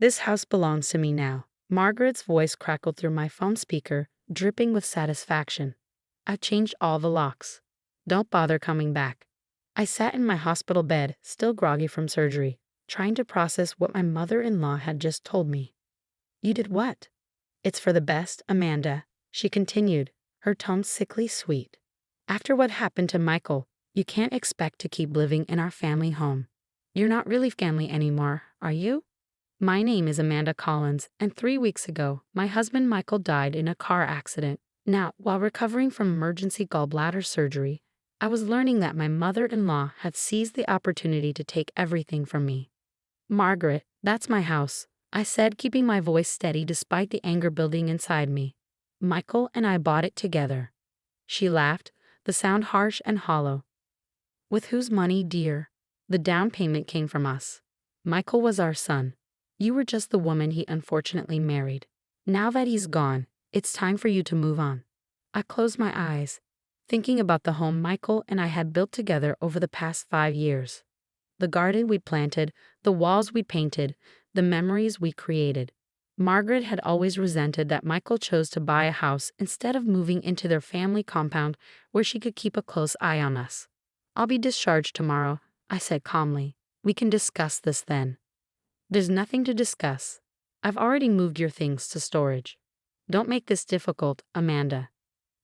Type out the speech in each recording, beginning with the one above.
This house belongs to me now. Margaret's voice crackled through my phone speaker, dripping with satisfaction. I've changed all the locks. Don't bother coming back. I sat in my hospital bed, still groggy from surgery, trying to process what my mother-in-law had just told me. You did what? It's for the best, Amanda, she continued, her tone sickly sweet. After what happened to Michael, you can't expect to keep living in our family home. You're not really family anymore, are you? My name is Amanda Collins, and 3 weeks ago, my husband Michael died in a car accident. Now, while recovering from emergency gallbladder surgery, I was learning that my mother-in-law had seized the opportunity to take everything from me. Margaret, that's my house, I said, keeping my voice steady despite the anger building inside me. Michael and I bought it together. She laughed, the sound harsh and hollow. With whose money, dear? The down payment came from us. Michael was our son. You were just the woman he unfortunately married. Now that he's gone, it's time for you to move on. I closed my eyes, thinking about the home Michael and I had built together over the past 5 years. The garden we'd planted, the walls we'd painted, the memories we created. Margaret had always resented that Michael chose to buy a house instead of moving into their family compound where she could keep a close eye on us. I'll be discharged tomorrow, I said calmly. We can discuss this then. There's nothing to discuss. I've already moved your things to storage. Don't make this difficult, Amanda.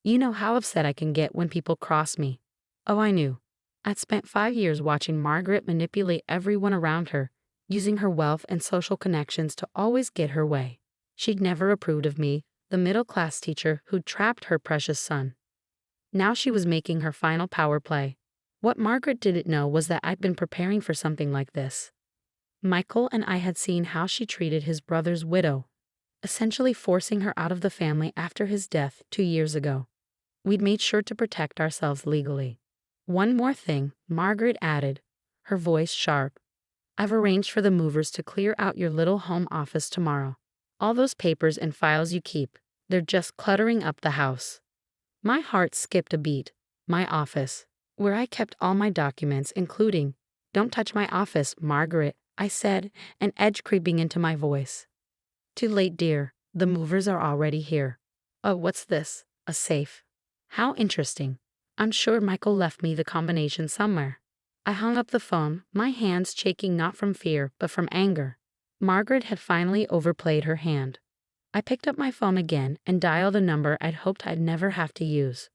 You know how upset I can get when people cross me. Oh, I knew. I'd spent 5 years watching Margaret manipulate everyone around her, using her wealth and social connections to always get her way. She'd never approved of me, the middle-class teacher who'd trapped her precious son. Now she was making her final power play. What Margaret didn't know was that I'd been preparing for something like this. Michael and I had seen how she treated his brother's widow, essentially forcing her out of the family after his death 2 years ago. We'd made sure to protect ourselves legally. One more thing, Margaret added, her voice sharp. I've arranged for the movers to clear out your little home office tomorrow. All those papers and files you keep, they're just cluttering up the house. My heart skipped a beat. My office, where I kept all my documents, including, don't touch my office, Margaret, I said, an edge creeping into my voice. Too late, dear. The movers are already here. Oh, what's this? A safe. How interesting. I'm sure Michael left me the combination somewhere. I hung up the phone, my hands shaking not from fear, but from anger. Margaret had finally overplayed her hand. I picked up my phone again and dialed a number I'd hoped I'd never have to use.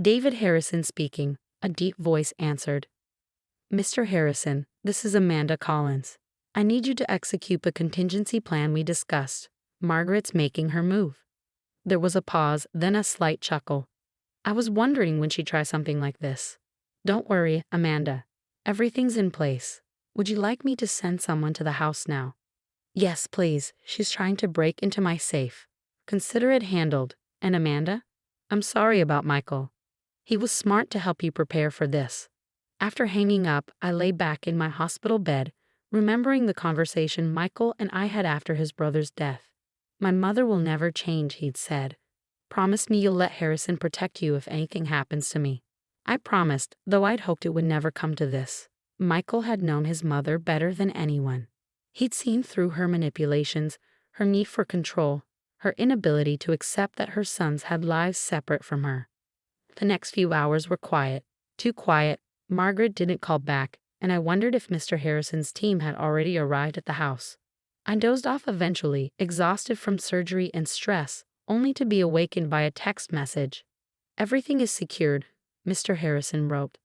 David Harrison speaking, a deep voice answered. Mr. Harrison, this is Amanda Collins. I need you to execute the contingency plan we discussed. Margaret's making her move. There was a pause, then a slight chuckle. I was wondering when she'd try something like this. Don't worry, Amanda. Everything's in place. Would you like me to send someone to the house now? Yes, please. She's trying to break into my safe. Consider it handled. And Amanda? I'm sorry about Michael. He was smart to help you prepare for this. After hanging up, I lay back in my hospital bed, remembering the conversation Michael and I had after his brother's death. My mother will never change, he'd said. Promise me you'll let Harrison protect you if anything happens to me. I promised, though I'd hoped it would never come to this. Michael had known his mother better than anyone. He'd seen through her manipulations, her need for control, her inability to accept that her sons had lives separate from her. The next few hours were quiet. Too quiet. Margaret didn't call back, and I wondered if Mr. Harrison's team had already arrived at the house. I dozed off eventually, exhausted from surgery and stress, only to be awakened by a text message. Everything is secured, Mr. Harrison wrote.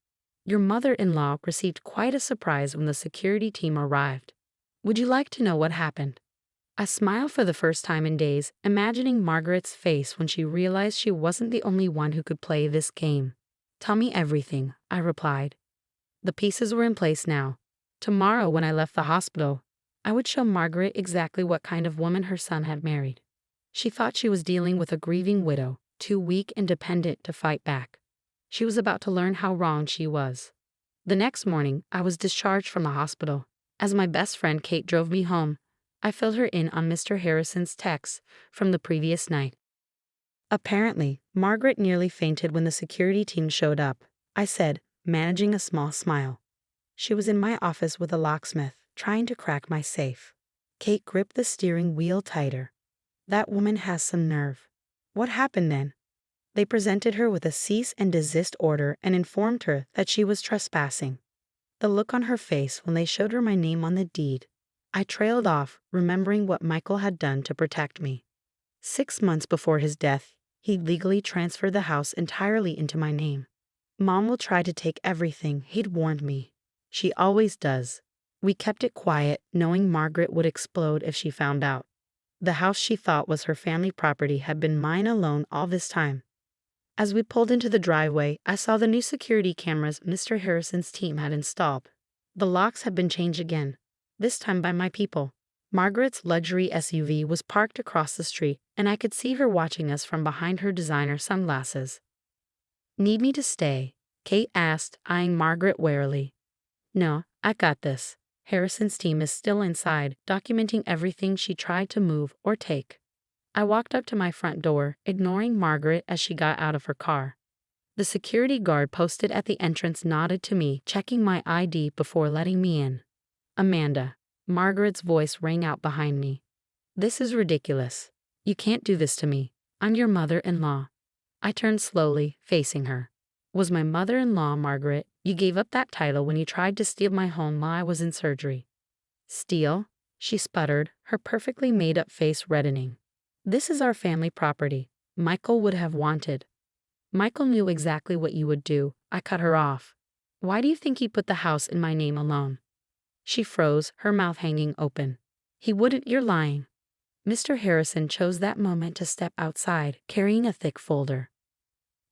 Your mother-in-law received quite a surprise when the security team arrived. Would you like to know what happened? I smiled for the first time in days, imagining Margaret's face when she realized she wasn't the only one who could play this game. Tell me everything, I replied. The pieces were in place now. Tomorrow, when I left the hospital, I would show Margaret exactly what kind of woman her son had married. She thought she was dealing with a grieving widow, too weak and dependent to fight back. She was about to learn how wrong she was. The next morning, I was discharged from the hospital. As my best friend Kate drove me home, I filled her in on Mr. Harrison's texts from the previous night. Apparently, Margaret nearly fainted when the security team showed up, I said, managing a small smile. She was in my office with a locksmith, trying to crack my safe. Kate gripped the steering wheel tighter. That woman has some nerve. What happened then? They presented her with a cease and desist order and informed her that she was trespassing. The look on her face when they showed her my name on the deed. I trailed off, remembering what Michael had done to protect me. 6 months before his death, he legally transferred the house entirely into my name. Mom will try to take everything, he'd warned me. She always does. We kept it quiet, knowing Margaret would explode if she found out. The house she thought was her family property had been mine alone all this time. As we pulled into the driveway, I saw the new security cameras Mr. Harrison's team had installed. The locks had been changed again, this time by my people. Margaret's luxury SUV was parked across the street, and I could see her watching us from behind her designer sunglasses. "Need me to stay?" Kate asked, eyeing Margaret warily. "No, I got this." Harrison's team is still inside, documenting everything she tried to move or take. I walked up to my front door, ignoring Margaret as she got out of her car. The security guard posted at the entrance nodded to me, checking my ID before letting me in. "Amanda." Margaret's voice rang out behind me. "This is ridiculous. You can't do this to me. I'm your mother-in-law." I turned slowly, facing her. "Was my mother-in-law, Margaret. You gave up that title when you tried to steal my home while I was in surgery." "Steal?" she sputtered, her perfectly made-up face reddening. "This is our family property. Michael would have wanted." "Michael knew exactly what you would do." I cut her off. "Why do you think he put the house in my name alone?" She froze, her mouth hanging open. "He wouldn't, you're lying." Mr. Harrison chose that moment to step outside, carrying a thick folder.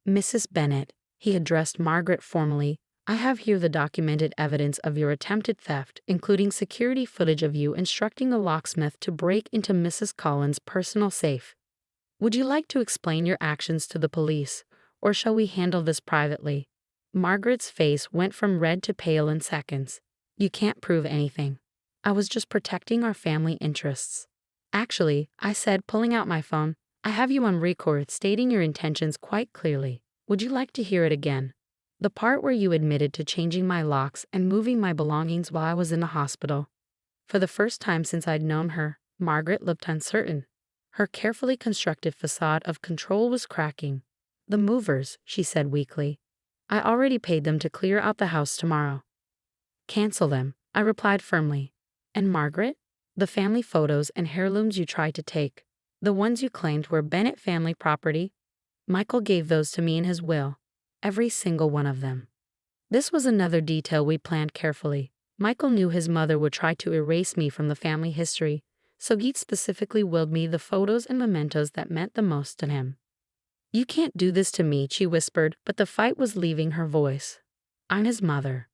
"Mrs. Bennet," he addressed Margaret formally, "I have here the documented evidence of your attempted theft, including security footage of you instructing a locksmith to break into Mrs. Collins' personal safe. Would you like to explain your actions to the police, or shall we handle this privately?" Margaret's face went from red to pale in seconds. "You can't prove anything. I was just protecting our family interests." "Actually," I said, pulling out my phone, "I have you on record stating your intentions quite clearly. Would you like to hear it again? The part where you admitted to changing my locks and moving my belongings while I was in the hospital." For the first time since I'd known her, Margaret looked uncertain. Her carefully constructed facade of control was cracking. "The movers," she said weakly. "I already paid them to clear out the house tomorrow." "Cancel them," I replied firmly. "And Margaret? The family photos and heirlooms you tried to take, the ones you claimed were Bennett family property? Michael gave those to me in his will. Every single one of them." This was another detail we planned carefully. Michael knew his mother would try to erase me from the family history, so he'd specifically willed me the photos and mementos that meant the most to him. "You can't do this to me," she whispered, but the fight was leaving her voice. "I'm his mother."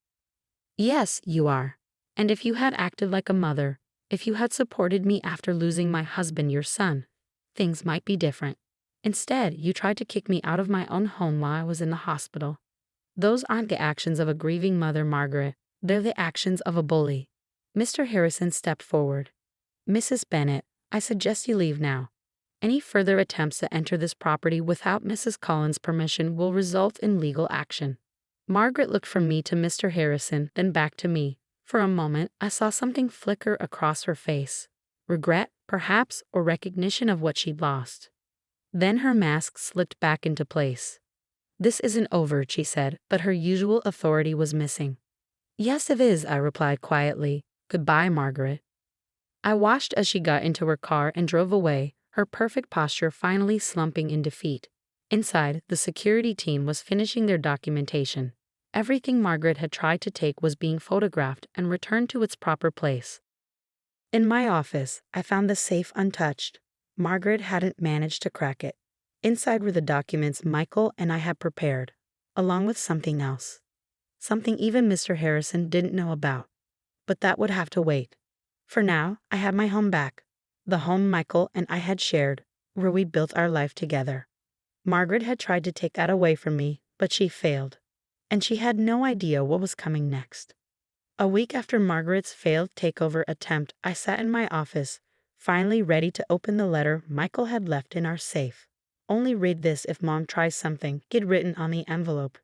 "Yes, you are. And if you had acted like a mother, if you had supported me after losing my husband, your son, things might be different. Instead, you tried to kick me out of my own home while I was in the hospital. Those aren't the actions of a grieving mother, Margaret. They're the actions of a bully." Mr. Harrison stepped forward. "Mrs. Bennet, I suggest you leave now. Any further attempts to enter this property without Mrs. Collins' permission will result in legal action." Margaret looked from me to Mr. Harrison, then back to me. For a moment, I saw something flicker across her face. Regret, perhaps, or recognition of what she'd lost. Then her mask slipped back into place. "This isn't over," she said, but her usual authority was missing. "Yes, it is," I replied quietly. "Goodbye, Margaret." I watched as she got into her car and drove away, her perfect posture finally slumping in defeat. Inside, the security team was finishing their documentation. Everything Margaret had tried to take was being photographed and returned to its proper place. In my office, I found the safe untouched. Margaret hadn't managed to crack it. Inside were the documents Michael and I had prepared, along with something else. Something even Mr. Harrison didn't know about. But that would have to wait. For now, I had my home back. The home Michael and I had shared, where we built our life together. Margaret had tried to take that away from me, but she failed. And she had no idea what was coming next. A week after Margaret's failed takeover attempt, I sat in my office, finally ready to open the letter Michael had left in our safe. "Only read this if Mom tries something," he'd written on the envelope.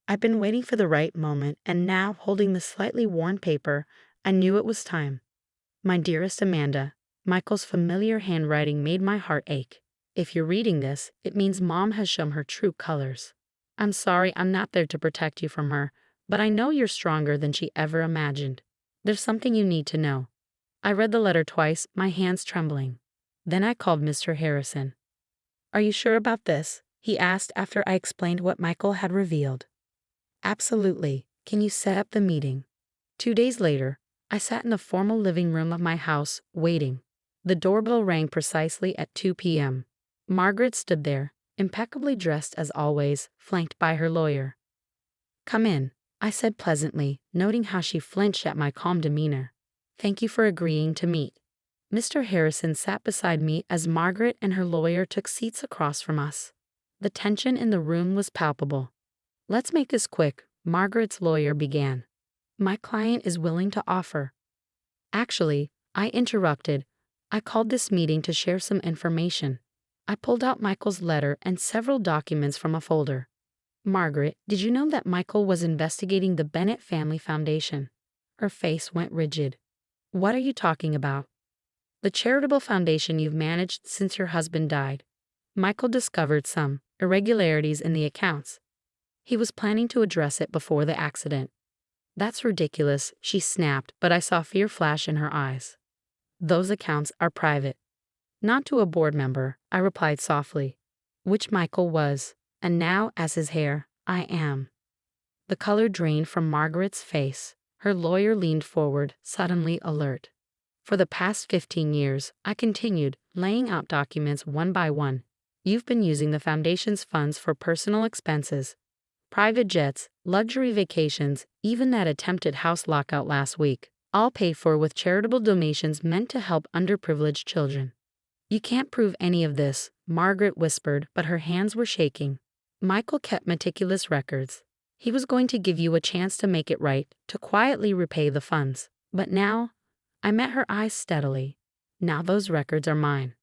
I'd been waiting for the right moment, and now, holding the slightly worn paper, I knew it was time. "My dearest Amanda, Michael's familiar handwriting made my heart ache. If you're reading this, it means Mom has shown her true colors. I'm sorry I'm not there to protect you from her, but I know you're stronger than she ever imagined. There's something you need to know. I read the letter twice, my hands trembling. Then I called Mr. Harrison. Are you sure about this? He asked after I explained what Michael had revealed. Absolutely. Can you set up the meeting? 2 days later, I sat in the formal living room of my house, waiting. The doorbell rang precisely at 2 p.m. Margaret stood there, impeccably dressed as always, flanked by her lawyer. Come in, I said pleasantly, noting how she flinched at my calm demeanor. Thank you for agreeing to meet. Mr. Harrison sat beside me as Margaret and her lawyer took seats across from us. The tension in the room was palpable. Let's make this quick, Margaret's lawyer began. My client is willing to offer. Actually, I interrupted. I called this meeting to share some information. I pulled out Michael's letter and several documents from a folder. Margaret, did you know that Michael was investigating the Bennett Family Foundation? Her face went rigid. What are you talking about? The charitable foundation you've managed since your husband died. Michael discovered some irregularities in the accounts. He was planning to address it before the accident. That's ridiculous, she snapped, but I saw fear flash in her eyes. Those accounts are private. Not to a board member, I replied softly. Which Michael was, and now, as his heir, I am. The color drained from Margaret's face. Her lawyer leaned forward, suddenly alert. For the past 15 years, I continued, laying out documents one by one. You've been using the foundation's funds for personal expenses. Private jets, luxury vacations, even that attempted house lockout last week, all paid for with charitable donations meant to help underprivileged children. You can't prove any of this, Margaret whispered, but her hands were shaking. Michael kept meticulous records. He was going to give you a chance to make it right, to quietly repay the funds. But now, I met her eyes steadily. Now those records are mine.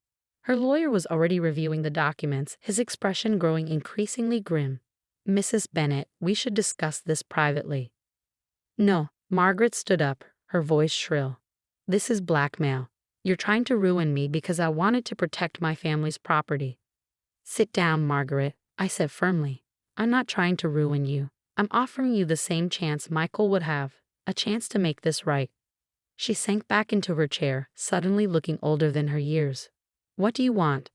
Her lawyer was already reviewing the documents, his expression growing increasingly grim. Mrs. Bennett, we should discuss this privately. No, Margaret stood up, her voice shrill. This is blackmail. You're trying to ruin me because I wanted to protect my family's property. Sit down, Margaret, I said firmly. I'm not trying to ruin you. I'm offering you the same chance Michael would have, a chance to make this right. She sank back into her chair, suddenly looking older than her years. What do you want?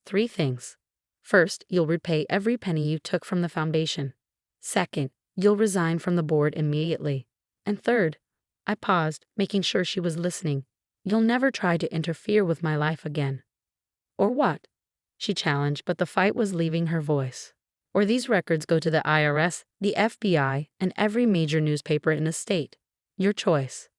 3 things. First, you'll repay every penny you took from the foundation. Second, you'll resign from the board immediately. And third, I paused, making sure she was listening. You'll never try to interfere with my life again. Or what? She challenged, but the fight was leaving her voice. Or these records go to the IRS, the FBI, and every major newspaper in the state. Your choice.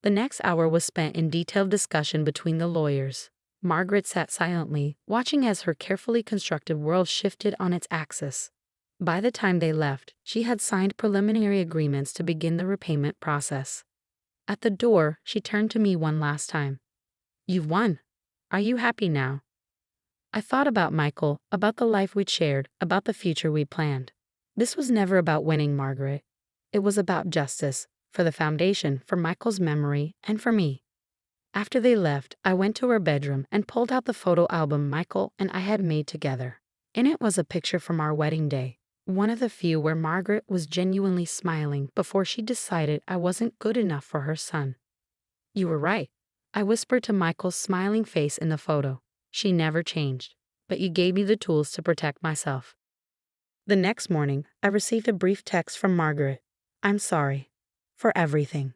The next hour was spent in detailed discussion between the lawyers. Margaret sat silently, watching as her carefully constructed world shifted on its axis. By the time they left, she had signed preliminary agreements to begin the repayment process. At the door, she turned to me one last time. You've won. Are you happy now? I thought about Michael, about the life we'd shared, about the future we'd planned. This was never about winning, Margaret. It was about justice, for the foundation, for Michael's memory, and for me. After they left, I went to her bedroom and pulled out the photo album Michael and I had made together. In it was a picture from our wedding day, one of the few where Margaret was genuinely smiling before she decided I wasn't good enough for her son. You were right, I whispered to Michael's smiling face in the photo. She never changed, but you gave me the tools to protect myself. The next morning, I received a brief text from Margaret. I'm sorry. For everything.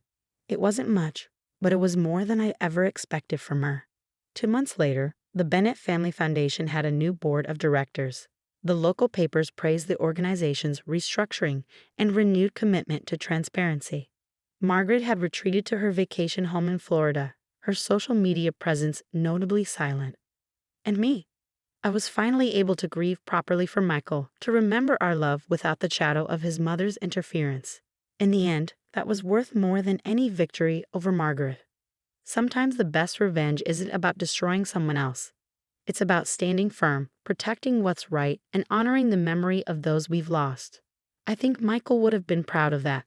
It wasn't much, but it was more than I ever expected from her. 2 months later, the Bennett Family Foundation had a new board of directors. The local papers praised the organization's restructuring and renewed commitment to transparency. Margaret had retreated to her vacation home in Florida, her social media presence notably silent. And me. I was finally able to grieve properly for Michael, to remember our love without the shadow of his mother's interference. In the end, that was worth more than any victory over Margaret. Sometimes the best revenge isn't about destroying someone else. It's about standing firm, protecting what's right, and honoring the memory of those we've lost. I think Michael would have been proud of that.